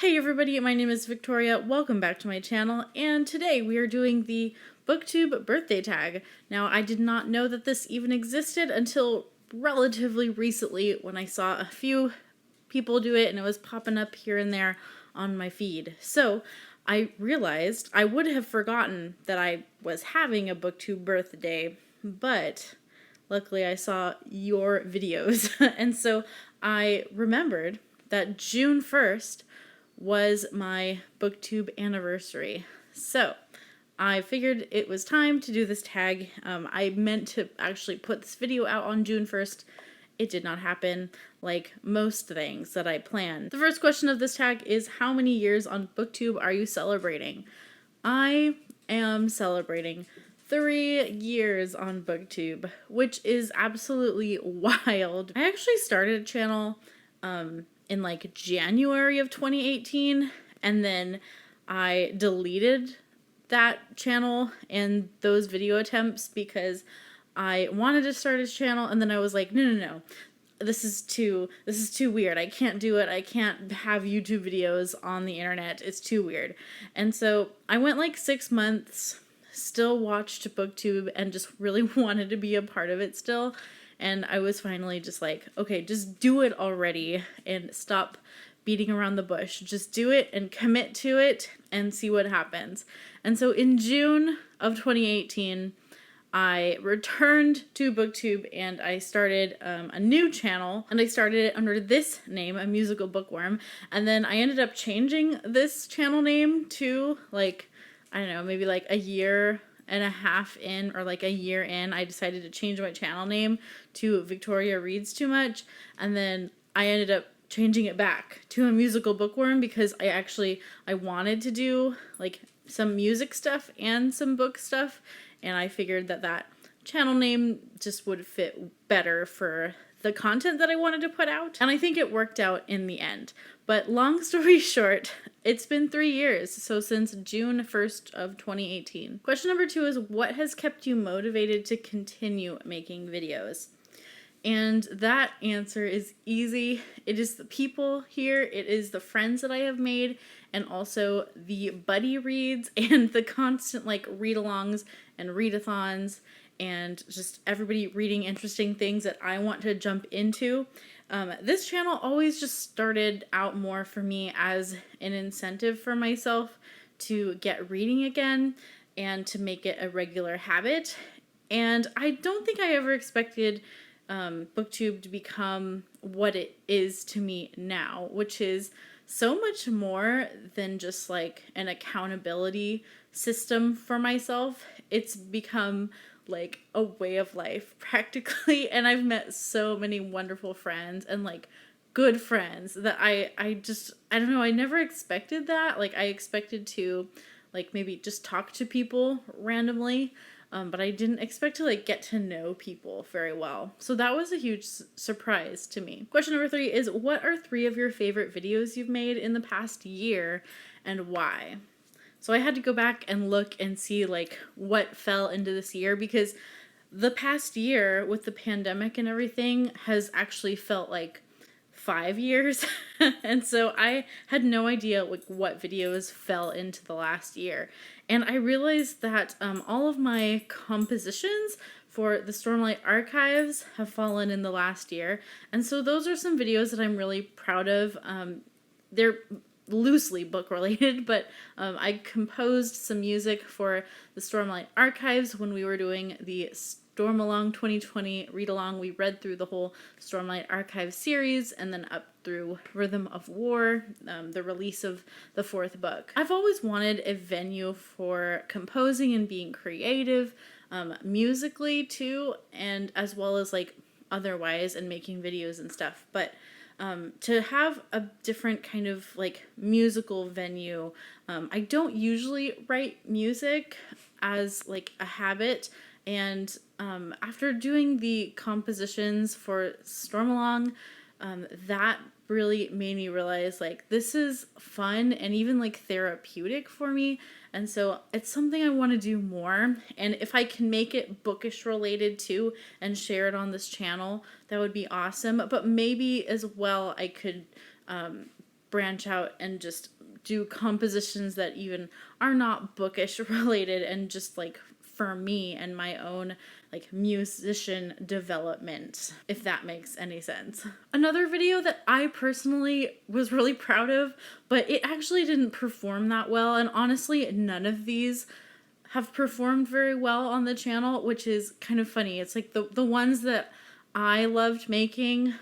Hey everybody, my name is Victoria. Welcome back to my channel, and today we are doing the Booktube Birthday Tag. Now, I did not know that this even existed until relatively recently when I saw a few people do it and it was popping up here and there on my feed. So I realized I would have forgotten that I was having a Booktube birthday, but luckily I saw your videos and so I remembered that June 1st was my Booktube anniversary. So I figured it was time to do this tag. I meant to actually put this video out on June 1st. It did not happen, like most things that I planned. The first question of this tag is, how many years on Booktube are you celebrating? I am celebrating 3 years on Booktube, which is absolutely wild. I actually started a channel in like January of 2018, and then I deleted that channel and those video attempts because I wanted to start a channel, and then I was like, no, this is too weird. I can't do it. I can't have YouTube videos on the internet. It's too weird. And so I went like 6 months, still watched Booktube and just really wanted to be a part of it still. And I was finally just like, okay, just do it already and stop beating around the bush. Just do it and commit to it and see what happens. And so in June of 2018, I returned to Booktube and I started a new channel, and I started it under this name, A Musical Bookworm. And then I ended up changing this channel name to, like, I don't know, maybe like a year and a half in, or like a year in, I decided to change my channel name to Victoria Reads Too Much. And then I ended up changing it back to A Musical Bookworm because I wanted to do like some music stuff and some book stuff, and I figured that channel name just would fit better for the content that I wanted to put out, and I think it worked out in the end. But long story short, it's been 3 years, so since June 1st of 2018. Question number 2 is, what has kept you motivated to continue making videos? And that answer is easy. It is the people here, it is the friends that I have made, and also the buddy reads and the constant like read-alongs and readathons and just everybody reading interesting things that I want to jump into. This channel always just started out more for me as an incentive for myself to get reading again and to make it a regular habit. And I don't think I ever expected Booktube to become what it is to me now, which is so much more than just like an accountability system for myself. It's become like a way of life practically, and I've met so many wonderful friends and like good friends that I don't know, I never expected that. Like I expected to like maybe just talk to people randomly, but I didn't expect to like get to know people very well. So that was a huge surprise to me. Question number 3 is, what are 3 of your favorite videos you've made in the past year and why? So I had to go back and look and see like what fell into this year, because the past year with the pandemic and everything has actually felt like 5 years. And so I had no idea like what videos fell into the last year. And I realized that all of my compositions for the Stormlight Archives have fallen in the last year. And so those are some videos that I'm really proud of. They're loosely book related, but I composed some music for the Stormlight Archives when we were doing the Stormalong 2020 read along. We read through the whole Stormlight Archive series and then up through Rhythm of War, the release of the 4th book. I've always wanted a venue for composing and being creative, musically too, and as well as like otherwise, and making videos and stuff. But to have a different kind of like musical venue, I don't usually write music as like a habit, and after doing the compositions for Stormalong, that really made me realize like this is fun and even like therapeutic for me, and so it's something I want to do more. And if I can make it bookish related too and share it on this channel, that would be awesome. But maybe as well I could branch out and just do compositions that even are not bookish related and just like for me and my own like musician development, if that makes any sense. Another video that I personally was really proud of, but it actually didn't perform that well, and honestly none of these have performed very well on the channel, which is kind of funny. It's like the ones that I loved making,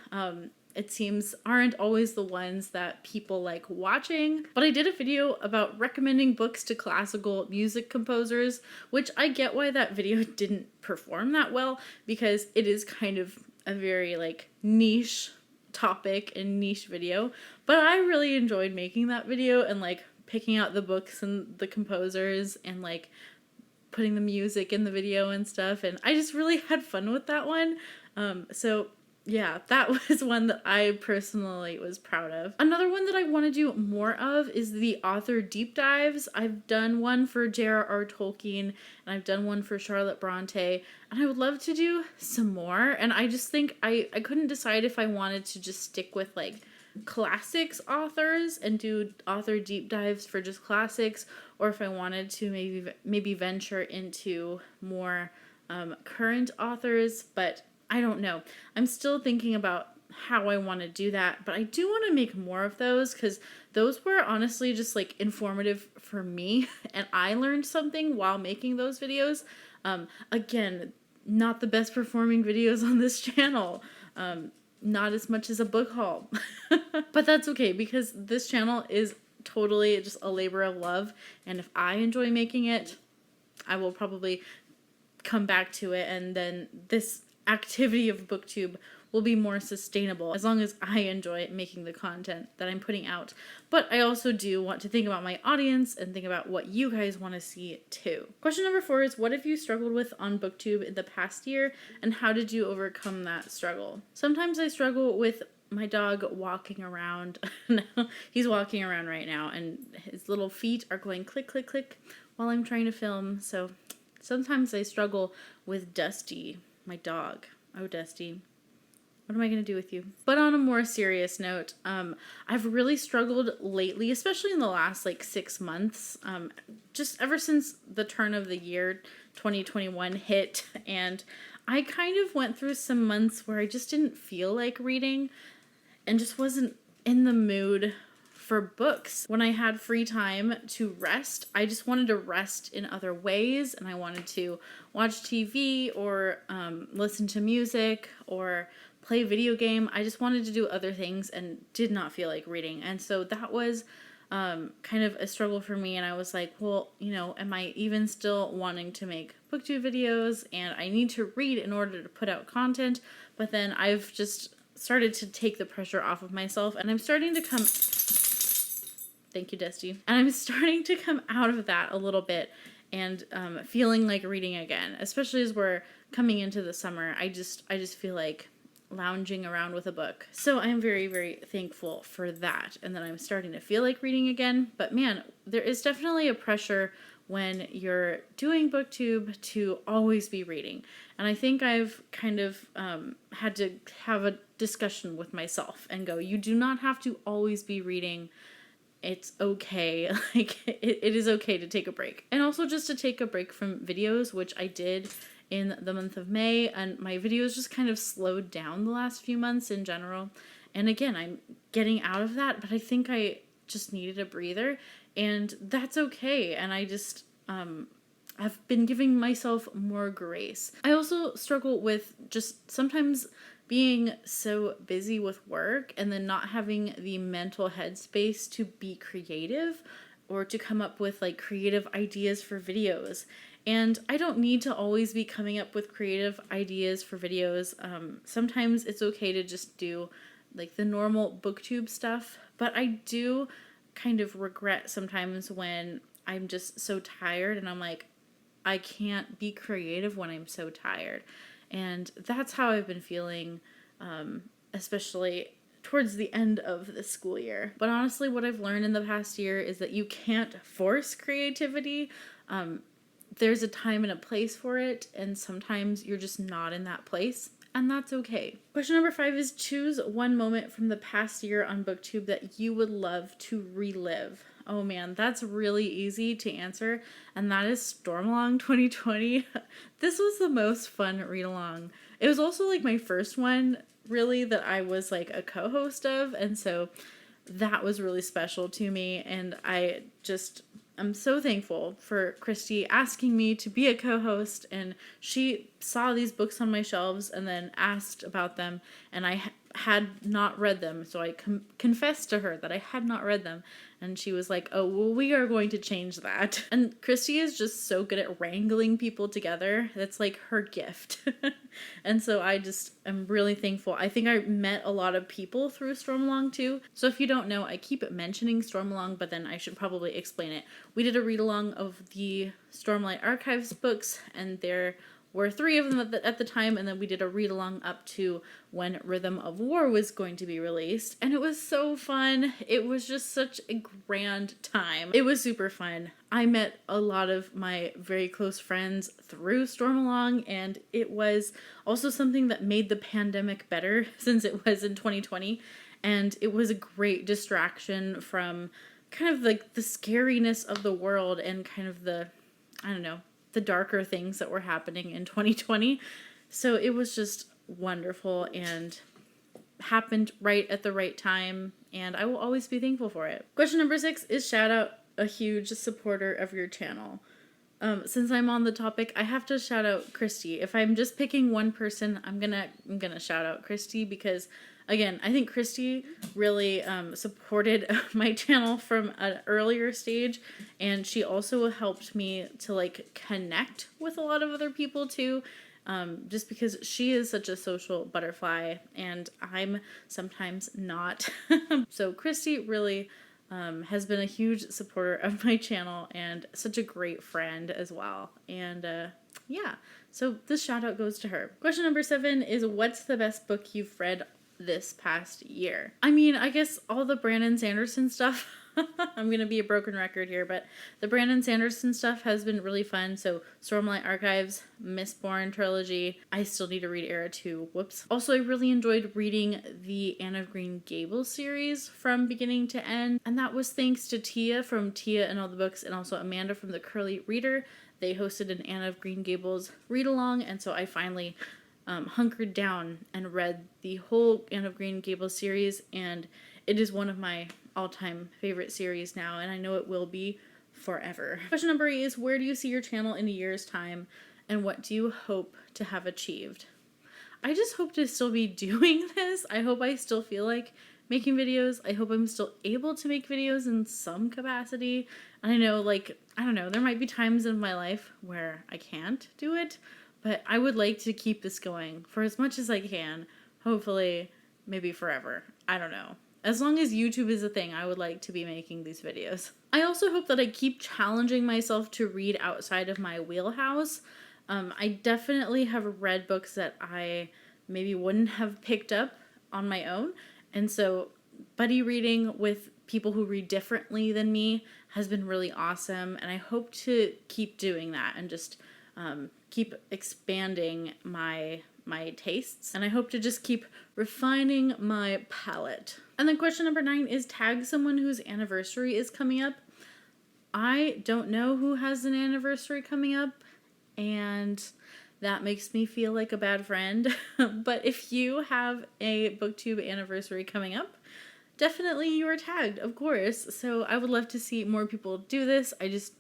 it seems aren't always the ones that people like watching. But I did a video about recommending books to classical music composers, which I get why that video didn't perform that well, because it is kind of a very like niche topic and niche video. But I really enjoyed making that video and like picking out the books and the composers and like putting the music in the video and stuff, and I just really had fun with that one. So yeah, that was one that I personally was proud of. Another one that I want to do more of is the author deep dives. I've done one for J.R.R. Tolkien, and I've done one for Charlotte Bronte, and I would love to do some more. And I just think I couldn't decide if I wanted to just stick with like classics authors and do author deep dives for just classics, or if I wanted to maybe venture into more current authors, but I don't know. I'm still thinking about how I want to do that, but I do want to make more of those because those were honestly just like informative for me, and I learned something while making those videos. Again, not the best performing videos on this channel. Not as much as a book haul, but that's okay because this channel is totally just a labor of love, and if I enjoy making it, I will probably come back to it, and then this activity of booktube will be more sustainable as long as I enjoy making the content that I'm putting out. But I also do want to think about my audience and think about what you guys want to see too. Question number 4 is, what have you struggled with on booktube in the past year, and how did you overcome that struggle? Sometimes I struggle with my dog walking around. He's walking around right now, and his little feet are going click, click, click while I'm trying to film. So sometimes I struggle with Dusty, my dog. Oh, Dusty, what am I going to do with you? But on a more serious note, I've really struggled lately, especially in the last like 6 months, just ever since the turn of the year 2021 hit, and I kind of went through some months where I just didn't feel like reading and just wasn't in the mood for books. When I had free time to rest, I just wanted to rest in other ways, and I wanted to watch TV or listen to music or play a video game. I just wanted to do other things and did not feel like reading. And so that was kind of a struggle for me, and I was like, well, you know, am I even still wanting to make booktube videos? And I need to read in order to put out content. But then I've just started to take the pressure off of myself, and I'm starting to come... Thank you, Dusty. And I'm starting to come out of that a little bit and feeling like reading again, especially as we're coming into the summer. I just feel like lounging around with a book. So I'm very, very thankful for that, and that I'm starting to feel like reading again. But man, there is definitely a pressure when you're doing booktube to always be reading. And I think I've kind of had to have a discussion with myself and go, you do not have to always be reading. It's okay. Like, it is okay to take a break. And also just to take a break from videos, which I did in the month of May, and my videos just kind of slowed down the last few months in general. And again, I'm getting out of that, but I think I just needed a breather, and that's okay. And I just I've been giving myself more grace. I also struggle with just sometimes being so busy with work and then not having the mental headspace to be creative or to come up with like creative ideas for videos. And I don't need to always be coming up with creative ideas for videos. Sometimes it's okay to just do like the normal booktube stuff, but I do kind of regret sometimes when I'm just so tired and I'm like, I can't be creative when I'm so tired. And that's how I've been feeling, especially towards the end of the school year. But honestly, what I've learned in the past year is that you can't force creativity. There's a time and a place for it, and sometimes you're just not in that place, and that's okay. Question number 5 is, choose one moment from the past year on booktube that you would love to relive. Oh man, that's really easy to answer, and that is Stormalong 2020. This was the most fun read along. It was also like my first one, really, that I was like a co-host of, and so that was really special to me, and I'm so thankful for Christy asking me to be a co-host, and she saw these books on my shelves and then asked about them, and I had not read them, so I confessed to her that I had not read them, and she was like, oh, well, we are going to change that. And Christy is just so good at wrangling people together. That's like her gift. And so I just am really thankful. I think I met a lot of people through Stormalong too. So if you don't know, I keep mentioning Stormalong, but then I should probably explain it. We did a read along of the Stormlight Archives books, and there were 3 of them at the time, and then we did a read along up to when Rhythm of War was going to be released, and it was so fun. It was just such a grand time. It was super fun. I met a lot of my very close friends through Stormalong, and it was also something that made the pandemic better since it was in 2020, and it was a great distraction from kind of like the scariness of the world and kind of the, I don't know, the darker things that were happening in 2020. So it was just wonderful and happened right at the right time, and I will always be thankful for it. Question number 6 is shout out a huge supporter of your channel. Since I'm on the topic, I have to shout out Christy. If I'm just picking one person, I'm gonna shout out Christy because, again, I think Christy really supported my channel from an earlier stage, and she also helped me to like connect with a lot of other people too, just because she is such a social butterfly and I'm sometimes not. So Christy really has been a huge supporter of my channel and such a great friend as well. And yeah, so this shout out goes to her. Question number 7 is, what's the best book you've read this past year? I mean, I guess all the Brandon Sanderson stuff. I'm gonna be a broken record here, but the Brandon Sanderson stuff has been really fun. So Stormlight Archives, Mistborn trilogy. I still need to read Era 2. Whoops. Also, I really enjoyed reading the Anne of Green Gables series from beginning to end, and that was thanks to Tia from Tia and All the Books, and also Amanda from the Curly Reader. They hosted an Anne of Green Gables read along, and so I finally hunkered down and read the whole Anne of Green Gables series, and it is one of my all-time favorite series now, and I know it will be forever. Question number 8 is, where do you see your channel in a year's time, and what do you hope to have achieved? I just hope to still be doing this. I hope I still feel like making videos. I hope I'm still able to make videos in some capacity. I know, like, I don't know, there might be times in my life where I can't do it, but I would like to keep this going for as much as I can. Hopefully, maybe forever. I don't know. As long as YouTube is a thing, I would like to be making these videos. I also hope that I keep challenging myself to read outside of my wheelhouse. I definitely have read books that I maybe wouldn't have picked up on my own. And so buddy reading with people who read differently than me has been really awesome. And I hope to keep doing that and just keep expanding my tastes, and I hope to just keep refining my palette. And then question number 9 is, tag someone whose anniversary is coming up. I don't know who has an anniversary coming up, and that makes me feel like a bad friend. But if you have a Booktube anniversary coming up, definitely you are tagged, of course. So I would love to see more people do this. I just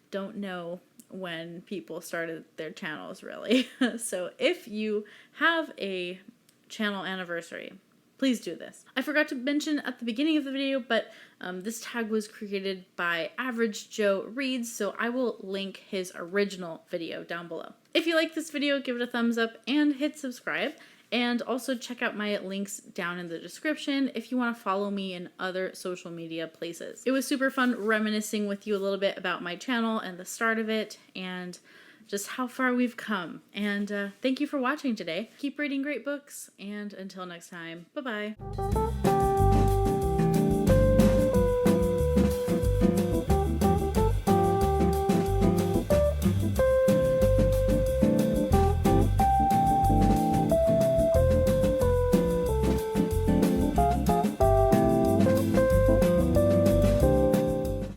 don't know when people started their channels, really. So if you have a channel anniversary, please do this. I forgot to mention at the beginning of the video, but this tag was created by Average Joe Reads, so I will link his original video down below. If you like this video, give it a thumbs up and hit subscribe. And also check out my links down in the description if you want to follow me in other social media places. It was super fun reminiscing with you a little bit about my channel and the start of it and just how far we've come. And thank you for watching today. Keep reading great books, and until next time, bye-bye.